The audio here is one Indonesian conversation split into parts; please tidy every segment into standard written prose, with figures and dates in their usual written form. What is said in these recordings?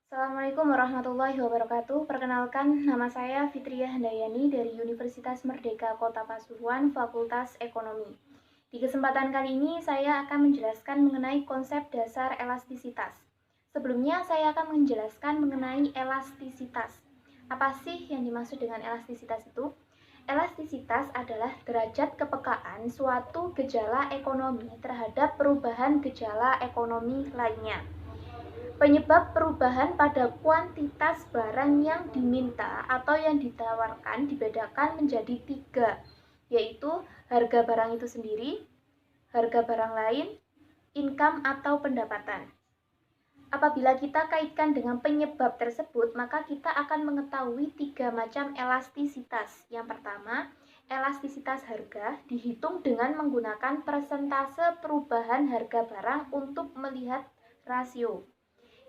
Assalamualaikum warahmatullahi wabarakatuh. Perkenalkan, nama saya Fitriah Handayani dari Universitas Merdeka Kota Pasuruan, Fakultas Ekonomi. Di kesempatan kali ini, saya akan menjelaskan mengenai konsep dasar elastisitas. Sebelumnya, saya akan menjelaskan mengenai elastisitas. Apa sih yang dimaksud dengan elastisitas itu? Elastisitas adalah derajat kepekaan suatu gejala ekonomi terhadap perubahan gejala ekonomi lainnya. Penyebab perubahan pada kuantitas barang yang diminta atau yang ditawarkan dibedakan menjadi tiga, yaitu harga barang itu sendiri, harga barang lain, income atau pendapatan. Apabila kita kaitkan dengan penyebab tersebut, maka kita akan mengetahui tiga macam elastisitas. Yang pertama, elastisitas harga dihitung dengan menggunakan persentase perubahan harga barang untuk melihat rasio.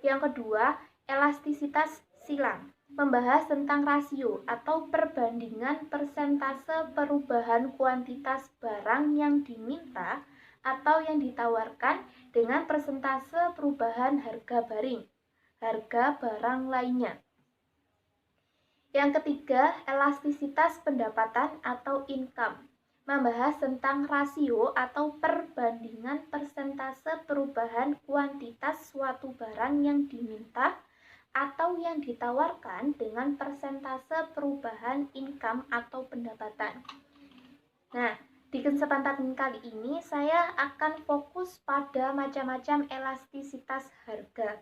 Yang kedua, elastisitas silang, membahas tentang rasio atau perbandingan persentase perubahan kuantitas barang yang diminta atau yang ditawarkan dengan persentase perubahan harga barang lainnya. Yang ketiga, elastisitas pendapatan atau income, membahas tentang rasio atau perbandingan persentase perubahan kuantitas suatu barang yang diminta atau yang ditawarkan dengan persentase perubahan income atau pendapatan. Nah, di kesempatan kali ini saya akan fokus pada macam-macam elastisitas harga.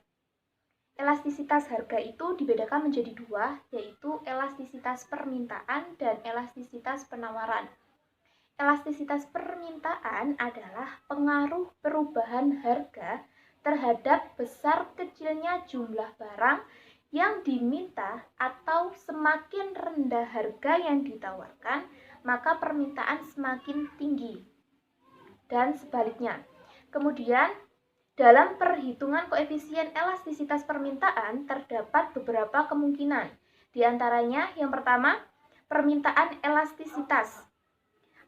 Elastisitas harga itu dibedakan menjadi dua, yaitu elastisitas permintaan dan elastisitas penawaran. Elastisitas permintaan adalah pengaruh perubahan harga terhadap besar kecilnya jumlah barang yang diminta, atau semakin rendah harga yang ditawarkan, maka permintaan semakin tinggi, dan sebaliknya. Kemudian, dalam perhitungan koefisien elastisitas permintaan terdapat beberapa kemungkinan. Di antaranya, yang pertama, permintaan elastisitas.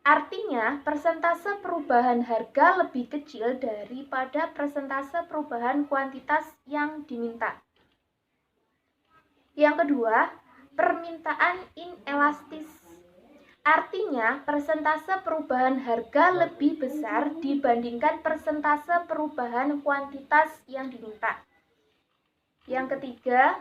Artinya, persentase perubahan harga lebih kecil daripada persentase perubahan kuantitas yang diminta. Yang kedua, permintaan inelastis. Artinya, persentase perubahan harga lebih besar dibandingkan persentase perubahan kuantitas yang diminta. Yang ketiga,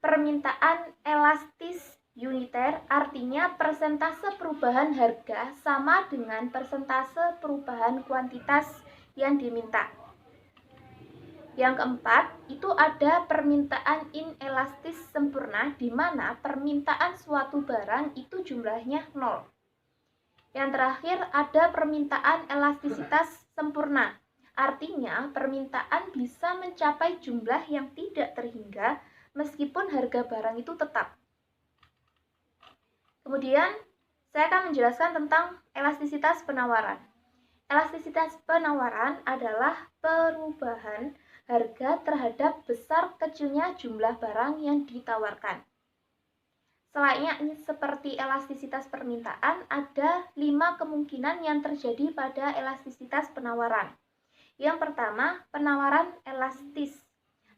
permintaan elastis uniter, artinya persentase perubahan harga sama dengan persentase perubahan kuantitas yang diminta. Yang keempat, itu ada permintaan inelastis sempurna, di mana permintaan suatu barang itu jumlahnya 0. Yang terakhir, ada permintaan elastisitas sempurna. Artinya, permintaan bisa mencapai jumlah yang tidak terhingga meskipun harga barang itu tetap. Kemudian, saya akan menjelaskan tentang elastisitas penawaran. Elastisitas penawaran adalah perubahan harga terhadap besar kecilnya jumlah barang yang ditawarkan. Selayaknya seperti elastisitas permintaan, ada 5 kemungkinan yang terjadi pada elastisitas penawaran. Yang pertama, penawaran elastis.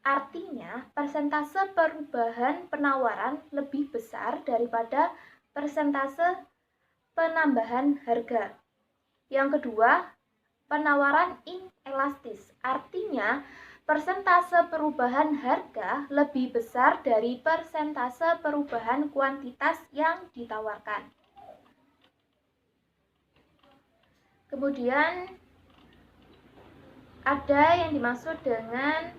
Artinya, persentase perubahan penawaran lebih besar daripada persentase penambahan harga. Yang kedua, penawaran inelastis. Artinya, persentase perubahan harga lebih besar dari persentase perubahan kuantitas yang ditawarkan. Kemudian, ada yang dimaksud dengan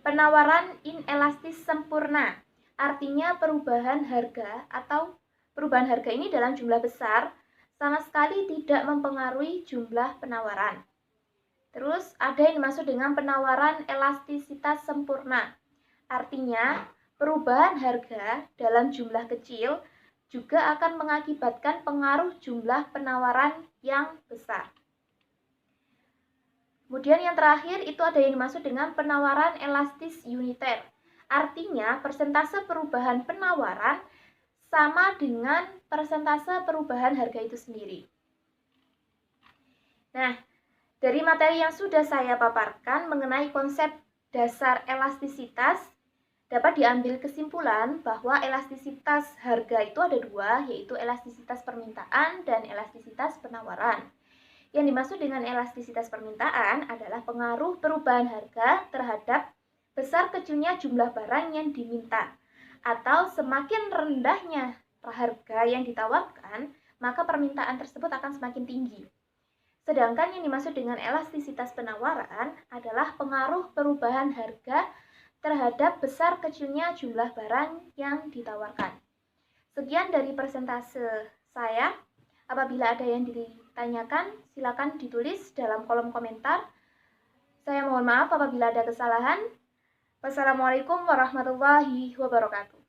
penawaran inelastis sempurna. Artinya, perubahan harga ini dalam jumlah besar sama sekali tidak mempengaruhi jumlah penawaran. Terus ada yang dimaksud dengan penawaran elastisitas sempurna. Artinya, perubahan harga dalam jumlah kecil juga akan mengakibatkan pengaruh jumlah penawaran yang besar. Kemudian yang terakhir, itu ada yang dimaksud dengan penawaran elastis uniter. Artinya, persentase perubahan penawaran sama dengan persentase perubahan harga itu sendiri. Nah, dari materi yang sudah saya paparkan mengenai konsep dasar elastisitas, dapat diambil kesimpulan bahwa elastisitas harga itu ada dua, yaitu elastisitas permintaan dan elastisitas penawaran. Yang dimaksud dengan elastisitas permintaan adalah pengaruh perubahan harga terhadap besar kecilnya jumlah barang yang diminta, atau semakin rendahnya harga yang ditawarkan, maka permintaan tersebut akan semakin tinggi. Sedangkan yang dimaksud dengan elastisitas penawaran adalah pengaruh perubahan harga terhadap besar kecilnya jumlah barang yang ditawarkan. Sekian dari persentase saya. Apabila ada yang ditanyakan, silakan ditulis dalam kolom komentar. Saya mohon maaf apabila ada kesalahan. Wassalamualaikum warahmatullahi wabarakatuh.